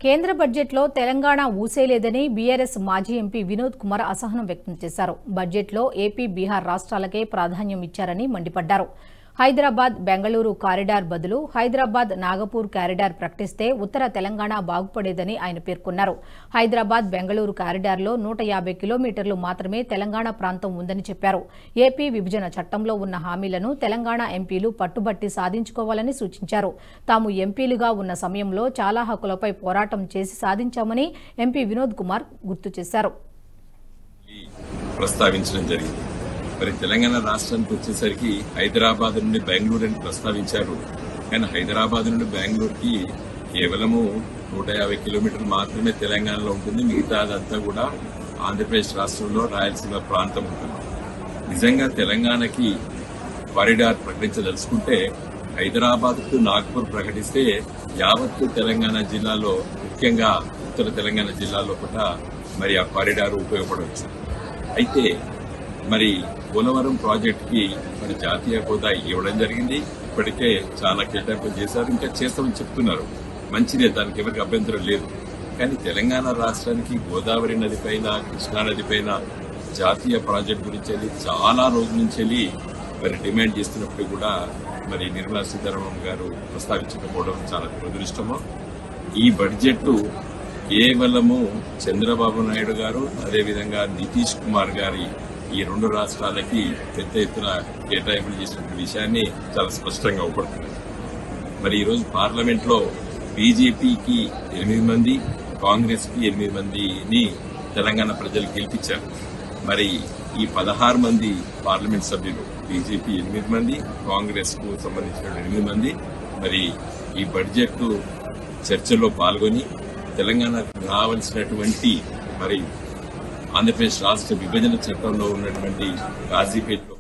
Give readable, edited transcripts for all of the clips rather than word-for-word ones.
కేంద్ర బడ్జెట్లో తెలంగాణ ఊసేలేదని బీఆర్ఎస్ మాజీ ఎంపీ వినోద్ కుమార్ అసహనం వ్యక్తం చేశారు. బడ్జెట్లో ఏపీ, బీహార్ రాష్ట్రాలకే ప్రాధాన్యం ఇచ్చారని మండిపడ్డారు. హైదరాబాద్ బెంగళూరు కారిడార్ బదులు హైదరాబాద్ నాగపూర్ కారిడార్ ప్రకటిస్తే ఉత్తర తెలంగాణ బాగుపడేదని ఆయన పేర్కొన్నారు. హైదరాబాద్ బెంగళూరు కారిడార్లో 150 కిలోమీటర్లు మాత్రమే తెలంగాణ ప్రాంతం ఉందని చెప్పారు. ఏపీ విభజన చట్టంలో ఉన్న హామీలను తెలంగాణ ఎంపీలు పట్టుబట్టి సాధించుకోవాలని సూచించారు. తాము ఎంపీలుగా ఉన్న సమయంలో చాలా హక్కులపై పోరాటం చేసి సాధించామని ఎంపీ వినోద్ కుమార్ గుర్తు చేశారు. మరి తెలంగాణ రాష్ట్రానికి వచ్చేసరికి హైదరాబాద్ నుండి బెంగళూరు అని ప్రస్తావించారు. కానీ హైదరాబాద్ నుండి బెంగళూరుకి కేవలము 150 కిలోమీటర్లు మాత్రమే తెలంగాణలో ఉంటుంది. మిగతాదంతా కూడా ఆంధ్రప్రదేశ్ రాష్ట్రంలో రాయలసీమ ప్రాంతం ఉంటుంది. నిజంగా తెలంగాణకి కారిడార్ ప్రకటించదలుచుకుంటే హైదరాబాద్ టు నాగ్పూర్ ప్రకటిస్తే యావత్తు తెలంగాణ జిల్లాలో, ముఖ్యంగా ఉత్తర తెలంగాణ జిల్లాలో కూడా మరి ఆ కారిడార్ ఉపయోగపడవచ్చు. అయితే మరి పోలవరం ప్రాజెక్టుకి మరి జాతీయ హోదా ఇవ్వడం జరిగింది. ఇప్పటికే చాలా కేటాయింపులు చేశారు, ఇంకా చేస్తామని చెప్తున్నారు. మంచిదే, దానికి ఎవరికి అభ్యంతరం లేదు. కానీ తెలంగాణ రాష్ట్రానికి గోదావరి నది పైన, కృష్ణానది పైన జాతీయ ప్రాజెక్టు గురించి చాలా రోజుల నుంచి మరి డిమాండ్ చేస్తున్నప్పుడు కూడా మరి నిర్మలా సీతారామన్ గారు ప్రస్తావించకపోవడం చాలా దురదృష్టము. ఈ బడ్జెట్ కేవలము చంద్రబాబు నాయుడు గారు, అదేవిధంగా నితీష్ కుమార్ గారి ఈ రెండు రాష్ట్రాలకి పెద్ద ఎత్తున కేటాయింపులు చేసిన విషయాన్ని చాలా స్పష్టంగా అవపడుతుంది. మరి ఈరోజు పార్లమెంట్ లో బీజేపీకి 8 మంది, కాంగ్రెస్ కి 8 మందిని తెలంగాణ ప్రజలు గెలిపించారు. మరి ఈ 16 మంది పార్లమెంట్ సభ్యులు, బీజేపీ 8 మంది, కాంగ్రెస్ కు సంబంధించిన 8 మంది మరి ఈ బడ్జెట్ చర్చలో పాల్గొని తెలంగాణకు రావాల్సినటువంటి మరి ఆంధ్రప్రదేశ్ రాష్ట్ర విభజన చట్టంలో ఉన్నటువంటి కాజీపేటలో.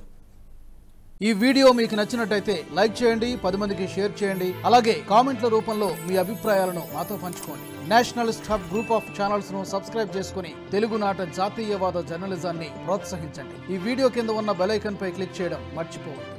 ఈ వీడియో మీకు నచ్చినట్టయితే లైక్ చేయండి, 10 మందికి షేర్ చేయండి. అలాగే కామెంట్ల రూపంలో మీ అభిప్రాయాలను మాతో పంచుకోండి. Nationalist hub group of channels ను సబ్స్క్రైబ్ చేసుకుని తెలుగునాట జాతీయవాద జర్నలిజాన్ని ప్రోత్సహించండి. ఈ వీడియో కింద ఉన్న బెల్ ఐకాన్ పై క్లిక్ చేయడం మర్చిపోవద్దు.